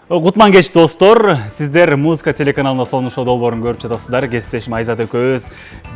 Кутман кеч достор, сиздер музыка телеканалына сонун шоу долбоорун көрүп жатасыздар. Кесиптешим Айзат экөөбүз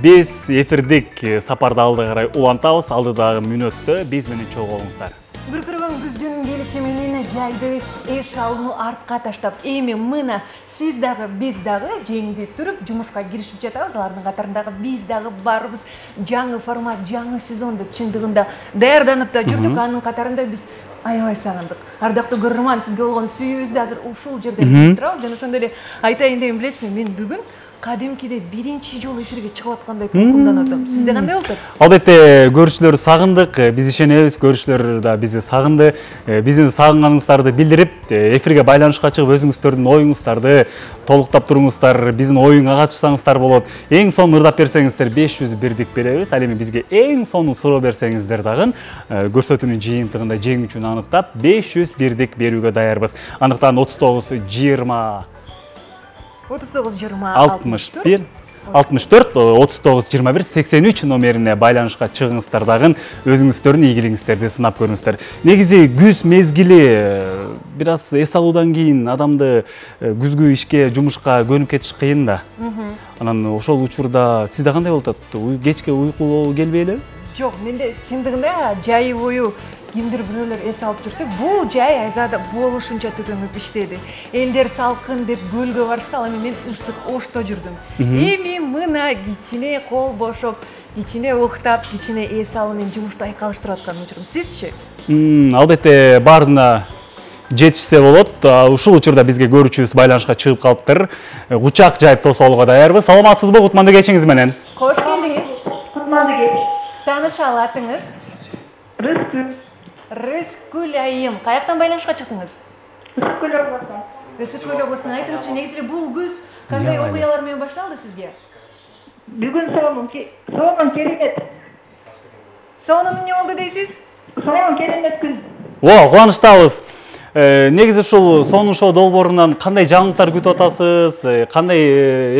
биз эфирдик сапарды алды карай улантабыз. Алдыдагы мүнөттө биз менен чогуу болуңуздар. Бүркүргөн күздүн келиши менен жайды эс алууну артка таштап, эми мына сиз дагы биз дагы жеңди туруп жумушка киришип жатабыз. Алардын катарындагы биз дагы барыбыз жаңы формат, жаңы сезон деп чындыгында даярданып да жүрдүк. Анын катарында биз аябай сагындык. Ардактуу көрөрман, сизге болгон сүйүүбүздү азыр ушул жерде турабыз. Жана ошондой эле айтайын деген билесизби, мен бүгүн кадимкиде биринчи жолу эфирге чыгып аткандай толкунданып атам. Сизде кандай болуп атат? Албетте көрүүчүлөрдү сагындык, биз ишенебиз, көрүүчүлөр да бизди сагынды. Биздин сагынганыңыздарды билдирип, эфирге байланышка чыгып өзүңүздөрдүн оюңуздарды толуктап туруңуздар. Биздин оюнга катышсаңыздар болот. Эң сонун ырдап берсеңиздер 500 бирдик беребиз. Ал эми бизге эң сонун суроо берсеңиздер дагы көрсөтүүнүн жыйынтыгында жеңүүчүнү аныктап 500 бирдик берүүгө даярбыз. Андыктан 39 20 39 20 64 39 21 83 номерине байланышка чыгыңыздар дагы өзүңүздөрдүн ийгилигиңиздерди сынап көрүңүздөр. Негизи күз мезгили бир аз эс алуудан кийин адамды күзгү ишке, жумушка көнүп кетиш кыйын да. Анан ошол учурда сизде кандай болуп атат? Кечке уйкулуу келбей элеби? Жок, менде чындыгында жай бою кимдир бирөөлөр эс алып жүрсө, бул жай Айзада болушунча түгөнүп иштеди. Элдер салкын деп көлгө барса, ал эми мен ысык ошто жүрдүм. Эми мына кичине кол бошоп, кичине уктап, кичине эс алуу менен жумушту айкалыштырып атканым жүрүм. Сизчи? Албетте баарына жетишсе болот. Ушул учурда бизге көрүүчүбүз байланышка чыгып калыптыр. Кучак жайып тосолууга даярбыз. Саламатсызбы Кутманды кечиңиз менен? Кош келдиңиз. Кутманды кеч. Тааныша алатыңыз? Рыскүл айым. Каяктан байланышка чыктыңыз? Рыскүл обласынан. Рыскүл обласынан. Айтыңызчы, негизи бул күз кандай окуялар менен башталды сизге? Бүгүн сонун керемет. Сонун эмне болду дейсиз? Сонун керемет күн. Кубанычтабыз. Негизи ушул сонун шоу долбоорунан кандай жаңылыктар күтүп атасыз? Кандай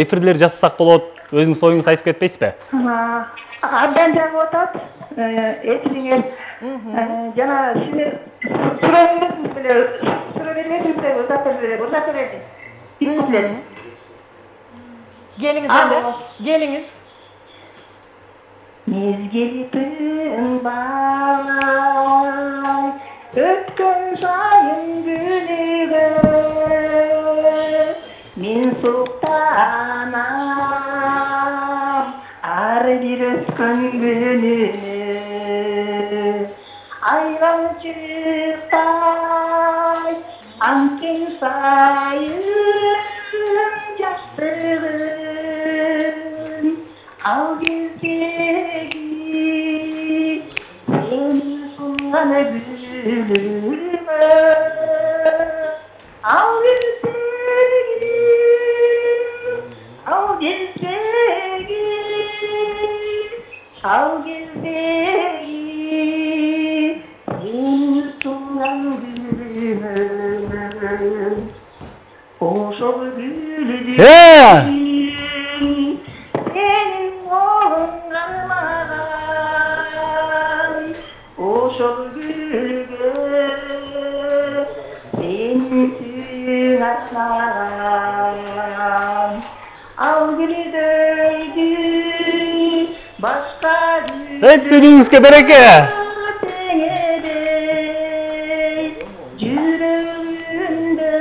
эфирлер жасасак болот? Өзүңүз оюңузду айтып кетпейсизби? Абдан жаңып атат. Эфириңер жана сиздер сурооңуз менен суроо бербейсиңиздер, урдап берели. Келиңиз анда, келиңиз. Мезгил тынбай, өткөн сайын күнүгө мен суктанам, ар бир өткөн күнүнө айланчыктай анкен сайын жаштыгым ал кездеги сени сунган гүлүмө ал кездеги ал кездеги ал кездеги сени сунган гүлүмө ошол гүлдү senin oğlunlarman oşol gülge senin açan al gülüdeydi başka Dününgüzge bereke. Yüreğimde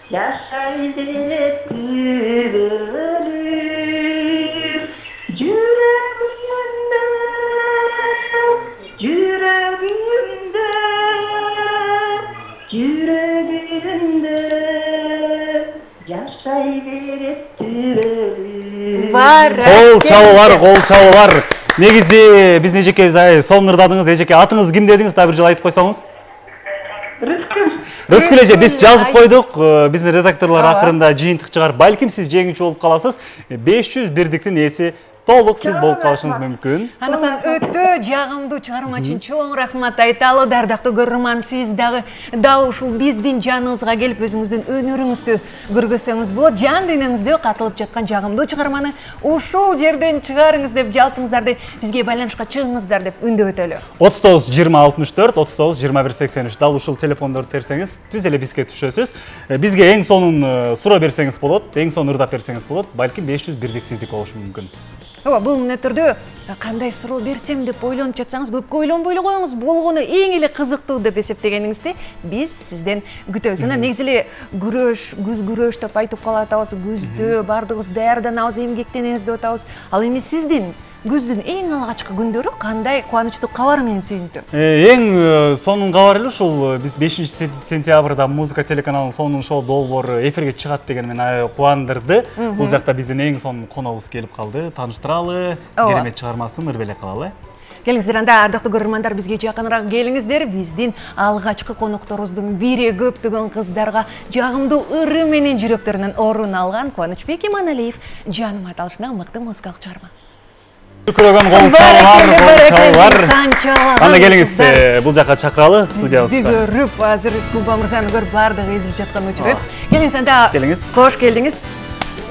yaşaydı Кол чабуулар. Негизи биздин эжекебиз сонун ырдадыңыз. Эжеке атыңыз ким дедиңиз? Да бир жолу айтып койсоңуз. Рыскүл эже, биз жазып койдук. Биздин редакторлор акырында жыйынтык чыгарып, балким сиз жеңүүчү болуп каласыз. 500 бирдиктин ээси толук сиз болуп калышыңыз мүмкүн. Анықтан өтө жагымдуу чыгарма үчүн чоң рахмат айталы. Дардактуу көрөрман, сиз дагы дал ушул биздин жаныбызга келип өзүңүздүн өнөрүңүздү көргөзсөңүз болот. Жан дүйнөңүздө катылып жаткан жагымдуу чыгарманы ушул жерден чыгарыңыз деп жалпыңыздарды бизге байланышка чыгыңыздар деп үндөп өтөлү. 39 20 64 39 21 83 дал ушул телефондорду терсеңиз түз эле бизге түшөсүз. Бизге эң сонун суроо берсеңиз болот, эң сонун ырдап берсеңиз болот. Балким 500 бирдик сиздик болушу мүмкүн. Ооба, бул мүнөттөрдө кандай суроо берсем деп ойлонуп жатсаңыз, көпкө ойлонбой эле коюңуз. Болгону эң эле кызыктуу деп эсептегениңизди биз сизден күтөбүз. Анан негизи эле күрөш, күз күрөш деп айтып калатабыз. Күздө бардыгыбыз даярданабыз, эмгектенебиз деп атабыз. Ал эми сиздин күздүн эң алгачкы күндөрү кандай кубанычтуу кабар менен сүйүндү? Эң сонун кабар эле ушул биз 5 сентябрда музыка телеканалынын сонун шоу долбоору эфирге чыгат деген мени аябай кубандырды. Бул жакта биздин эң сонун коногубуз келип калды. Тааныштыралы, керемет чыгармасын ырбелек кылалы. Келиңиздер, анда ардактуу көрөрмандар, бизге жакыныраак келиңиздер. Биздин алгачкы конокторубуздун бири көптөгөн кыздарга жагымдуу ыры менен жүрөктөрүнөн орун алган Кубанычбек Иманалиев жаным аталышына мыкты музыкалык чыгарма. Көрөгөн кол Анда келиңиз, бул жака чакыралы студиябызга. Бизди көрүп, азыр Куба мырзаны көрүп бардыгы эзилип жаткан учур. Келиңиз, анда кош келдиңиз.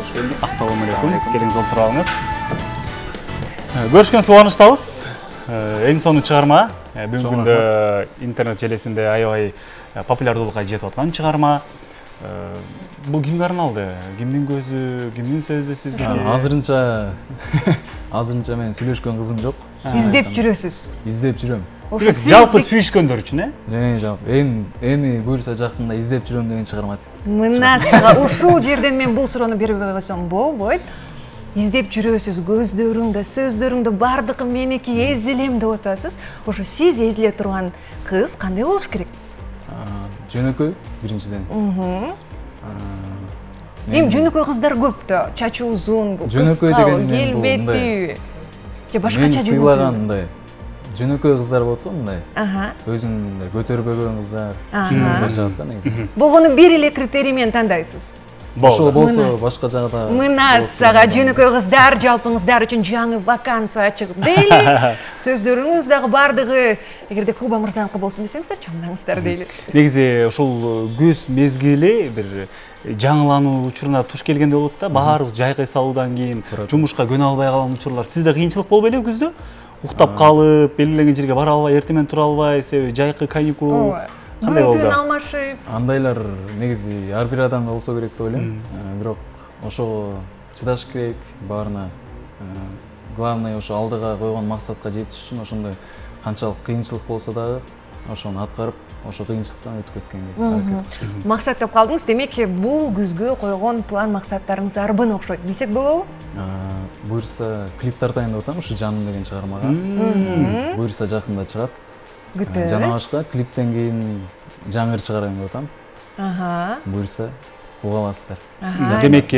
Кош келдик. Ассалому алейкум. Келиңиз олтуруп алыңыз. Көрүшкөнүбүз кубанычтабыз. Эң сонун чыгарма. Бүгүнкү күндө интернет желесинде аябай популярдуулукка жетип аткан чыгарма. Бул кимге арналды? Кимдин көзү, кимдин сөзү сизге? Азырынча мен сүйлөшкөн кызым жок. Издеп жүрөсүз. Издеп жүрөм. Жалпы сүйүшкөндөр үчүн, жалпы эми буюрса жакында издеп жүрөм деген чыгарма. Мына сага ушул жерден мен бул суроону бербей койсом болбойт. Издеп жүрөсүз, көздөрүңдө, сөздөрүңдө бардыгы меники эзилем деп атасыз. Ошо сиз эзиле турган кыз кандай болуш керек? Жөнөкөй биринчиден. Эми жөнөкөй кыздар көп да, чачы узун, кыска, келбеттүү. Же Мен башкача сыйлаган мындай жөнөкөй кыздар болот го мындай. Өзүн мындай көтөрбөгөн кыздар, кыздар жагат да негизи. Болгону бир эле критерий менен тандайсыз. Ошол болсо башка жагда. Мына сага жөнөкөй кыздар жалпыңыздар үчүн жаңы вакансия ачык дейли. Сөздөрүңүз дагы бардыгы эгерде Куба мырзаныкы болсун десеңиздер, чамдаңыздар дейли. Негизи ушул күз мезгили бир жаңылануу учуруна туш келгенде болот да. Баарыбыз жайкай салуудан кийин жумушка көнө албай калган учурлар. Сизде кыйынчылык болбой эле күздө? Уктап калып, белгиленген жерге бара албай, эртемен тура албай, себеби жайкы каникул. Күндүн алмашып. Андайлар негизи ар бир адамда болсо керек деп ойлойм. Бирок ошого чыдаш керек баарына. Главное ошо алдыга койгон максатка жетиш үчүн ошондой канчалык кыйынчылык болсо дагы ошону аткарып, ошо кыйынчылыктан өтүп кеткенге аракет кылыш. Максат деп калдыңыз, демек бул күзгө койгон план максаттарыңыз арбын окшойт. Десек болобу? Буюрса клип тартайын деп атам ушу жаным деген чыгармага. Буюрса жакында чыгат. Күтөбүз. Жана башка клиптен кийин жаңыр чыгарайын деп атам. Буюрса уга аласыздар. Демек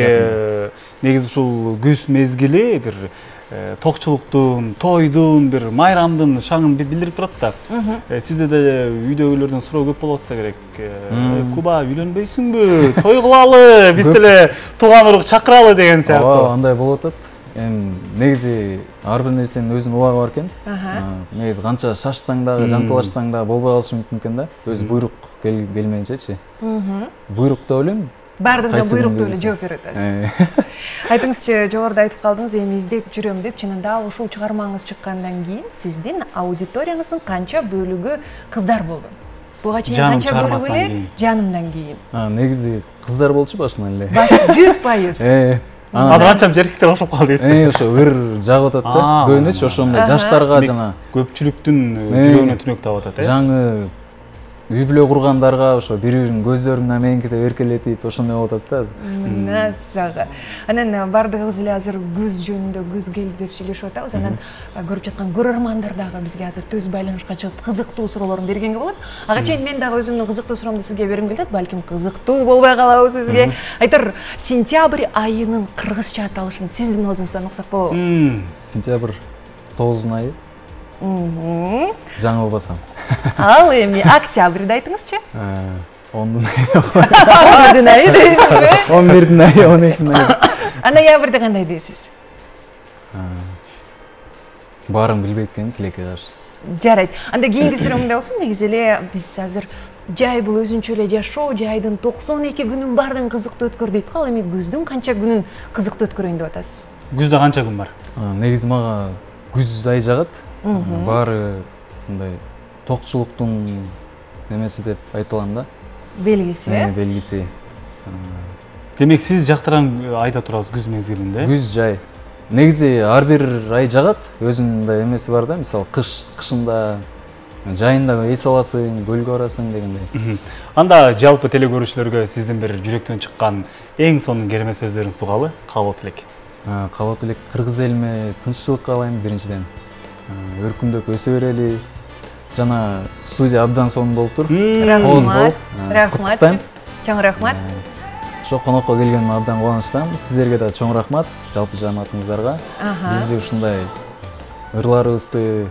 негизи ушул күз мезгили бир токчулуктун, тойдун, бир майрамдын шаңын билдирип турат да. Сизде да үйдөгүлөрдөн суроо көп болуп атса керек. Куба үйлөнбөйсүңбү? Той кылалы, биз деле тууган урук чакыралы деген сыяктуу. Ооба, андай болуп атат. Негизи ар бир нерсенин өзүнүн убагы бар экен. Негизи канча шашсаң дагы, жанталашсаң дагы болбой калышы мүмкүн экен да. Өзү буйрук келмейинчечи. Буйрук деп ойлойм. Бардыгына буйрук деп эле жооп берип атасыз. Айтыңызчы, жогоруда айтып калдыңыз, эми издеп жүрөм деп, чынында ал ушул чыгармаңыз чыккандан кийин сиздин аудиторияңыздын канча бөлүгү кыздар болду? Буга чейин канча бөлүгү эле жанымдан кийин? Негизи кыздар болчу башынан эле. 100%. Канчам жеркиктер ошоп калды эсме. Ошо ыр жагып атат да. Көбүнчө ошондой жаштарга жана көпчүлүктүн жүрөгүнө түнөк таап атат, жаңы үй бүлө кургандарга ошо бири-биринин көздөрүнө меникиде эркелетип ошондой болуп атат да. Мына сага. Анан бардыгыбыз эле азыр күз жөнүндө, күз келди деп сүйлөшүп атабыз. Анан көрүп жаткан көрөрмандар дагы бизге азыр түз байланышка чыгып кызыктуу суроолорун бергенге болот. Ага чейин мен дагы өзүмдүн кызыктуу суроомду сизге бергим келет. Балким кызыктуу болбой калабы сизге. Айтор, сентябрь айынын кыргызча аталышын сиздин оозуңуздан уксак болобу? Сентябрь 9 айы. Жаңы болбасам. Ал эми октябрьды айтыңызчы. 10 айы дейсизби? 11 айы, 12 айы. А ноябрьды кандай дейсиз? баарын билбейт экенмин тилекке каршы. Жарайт. Анда кийинки суроо мындай болсун, негизи эле биз азыр жай бул өзүнчө эле жашоо, жайдын 92 күнүн баардыгын кызыктуу өткөр дейт го. Ал эми күздүн канча күнүн кызыктуу өткөрөйүн деп атасыз? Күздө канча күн бар? Негизи мага күз ай жагат. Баары мындай токчулуктун немеси деп айта алам да. Белгиси, белгиси. Демек сиз жактырган айда турасыз күз мезгилинде? Күз жай. Негизи ар бир ай жагат, өзүнүн да эмеси бар да. Мисалы кышында жайында эс аласың, көлгө барасың дегендей. Анда жалпы теле көрүүчүлөргө сиздин бир жүрөктөн чыккан эң сонун керемет сөздөрүңүздү угалы, каалоо тилек. Каалоо тилек кыргыз элиме тынччылык каалайм биринчиден. Өркүндөп өсө берели. Жана студия абдан сонун болуп тур. Рахмат. Рахмат. Чоң рахмат. Ошо конокко келгениме абдан кубанычтамын. Сиздерге да чоң рахмат. Жалпы жамаатыңыздарга. Бизди ушундай ырларыбызды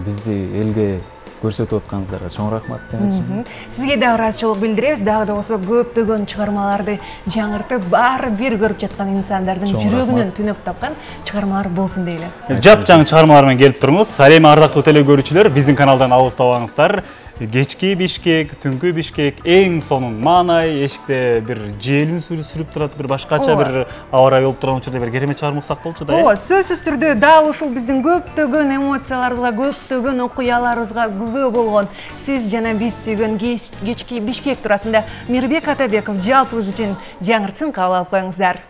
бизди элге көрсөтүп атканыңыздарга чоң рахмат демекчимин. Сизге дагы ыраазычылык билдиребиз. Дагы да болсо көптөгөн чыгармаларды жаңыртып, баары бир көрүп жаткан инсандардын жүрөгүнөн түнөк тапкан чыгармалар болсун дейли. Жапжаң чыгармалар менен келип туруңуз. Эми ардактуу теле көрүүчүлөр, биздин каналдан алыстабаңыздар. Кечки Бишкек, түнкү Бишкек эң сонун маанай, эшикте бир желүн сүрүп турат, бир башкача бир аба ырайы болуп турган учурда бир керемет чыгарма уксак болчу да. Ооба, сөзсүз түрдө дал ушул биздин көптөгөн эмоцияларыбызга, көптөгөн окуяларыбызга күбө болгон сиз жана биз сүйгөн Кечки Бишкек туурасында Мирбек Атабеков жалпыбыз үчүн жаңыртсын, кабыл алып коюңуздар.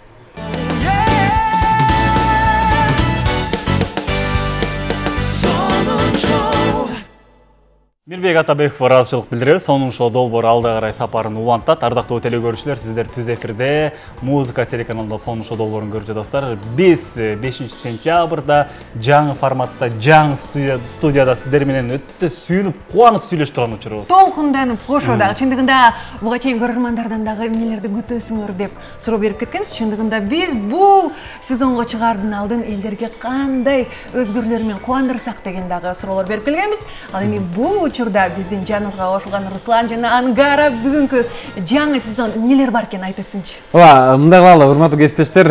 Мирбек Атабеков ыраазычылык билдиребиз. Сонун шоу долбоор алда карай сапарын улантат. Ардактуу теле көрүүчүлөр, сиздер түз эфирде Музыка телеканалында сонун шоу долбоорун көрүп жатасыздар. Биз 5 сентябрда жаңы форматта, жаңы студияда сиздер менен өтө сүйүнүп, кубанып сүйлөшүп турган учурубуз. Толкунданып, кошо дагы чындыгында буга чейин көрөрмандардан дагы эмнелерди күтөсүңөр деп суроо берип кеткенбиз. Чындыгында биз бул сезонго чыгаардын алдын элдерге кандай өзгөрүүлөр менен кубандырсак деген дагы суроолор берип келгенбиз. Ал эми бул учурда биздин жаныбызга кошулган Руслан жана Ангара бүгүнкү жаңы сезон нелер бар экен айтып өтсүнчү. Ооба, мындай кылалы, урматтуу кесиптештер,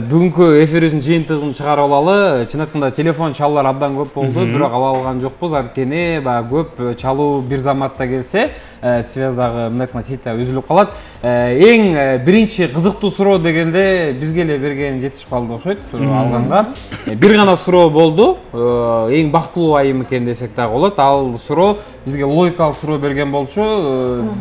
бүгүнкү эфирибиздин жыйынтыгын чыгарып алалы. Чын айтканда телефон чалуулар абдан көп болду, бирок ала алган жокпуз. Анткени баягы көп чалуу бир заматта келсе, связдагы мындай айтканда сетта үзүлүп калат. Эң биринчи кызыктуу суроо дегенде бизге эле берген жетишип калды окшойт алганга. Бир гана суроо болду. Эң бактылуу айым экен десек дагы болот. Ал суроо бизге логикалык суроо берген болчу.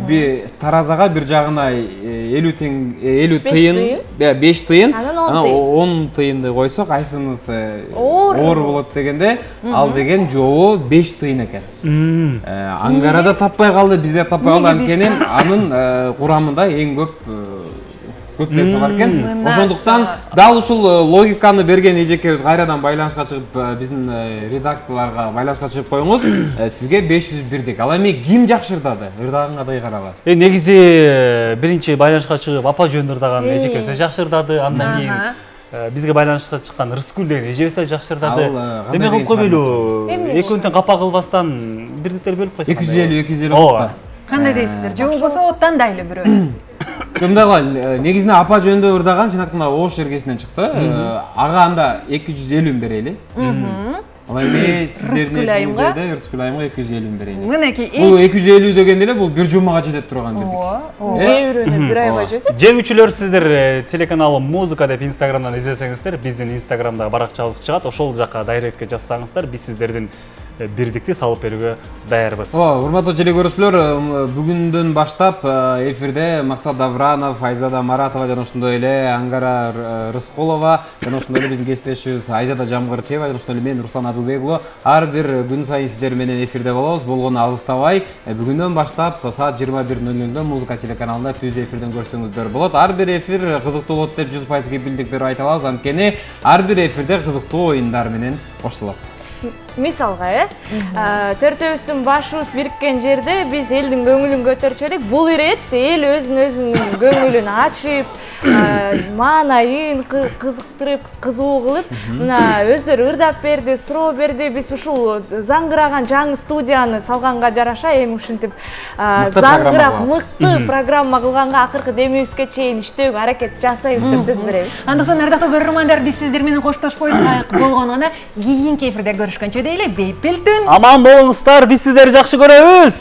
Bir таразага бир жагына 50 тыйын, 5 тыйын, анан 10 тыйынды койсок, кайсыңыз оор болот дегенде, ал деген жообу 5 тыйын экен. Ангарада таппай калды, бизде таппай калды, анткени анын курамында эң көп нерсе бар экен. Ошондуктан дал ушул логиканы берген эжекебиз кайрадан байланышка чыгып, биздин редакторлорго байланышка чыгып коюңуз. Сизге 501 дек. Ал эми ким жакшырдады? Ырдагангадый карагыла. Негизи биринчи байланышка чыгып, апа жөнүндө ырдаган эжекебиз жакшырдады. Андан кийин бизге байланышка чыккан Рыскүл деген эжебиз да жакшырдады. Эме кылып койбойлу? Экөөнтөн капа кылбастан бирдиктер бөлүп койсок. 250 ооба. Кандай дейсиздер? Же болбосо тандайлы бирөө? Кымдагы негизинен апа жөнүндө ырдаган чын айтканда Ош жергесинен чыкты. Ага анда 250 берели. Ал эми сиздердин Рыскүл айымга 250 берели. Мынакей бул 250 дегенде эле бул бир жумага жетет турган бирдик. Кээ бирөөнө бир айга жетет. Жеңүүчүлөр, сиздер телеканалы Музыка деп Инстаграмдан излесеңиздер, биздин Инстаграмда баракчабыз чыгат. Ошол жака дайректке жазсаңыздар, биз сиздердин бирдикти салып берүүгө даярбыз. Урматтуу теле көрүүчүлөр, бүгүндөн баштап эфирде Максат Давранов, Айзада Маратова жана ошондой эле Ангара Рыскулова жана ошондой эле биздин кесиптешибиз Айзада Жамгырчиева жана ошондой эле мен Руслан Адылбекұлы ар бир күн сайын сиздер менен эфирде болобуз. Болгону алыстабай, бүгүндөн баштап саат 21:00 Музыка телеканалында түз эфирден көрсөңүздөр болот. Ар бир эфир кызыктуу болот деп 100% кепилдик берип айта алабыз, анткени ар бир эфирде кызыктуу оюндар менен коштолот. Мисалга, төртөөбүздүн башыбыз бириккен жерде биз элдин көңүлүн көтөрчү элек. Бул ирет эл өзүнүн көңүлүн ачып, маанайын кызыктырып, кызуу кылып, мына өздөрү ырдап берди, суроо берди. Биз ушул заңгыраган жаңы студияны салганга жараша эми ушинтип заңгырап мыкты программа кылганга акыркы демибизге чейин иштөөгө аракет жасайбыз деп сөз беребиз. Андыктан ардактуу көрөрмандар, биз сиздер менен коштошпойбуз, болгону гана кийинки эфирде көрүшкөнчө дейли, бейпил түн. Аман болуңуздар, биз сиздерди жакшы көрөбүз.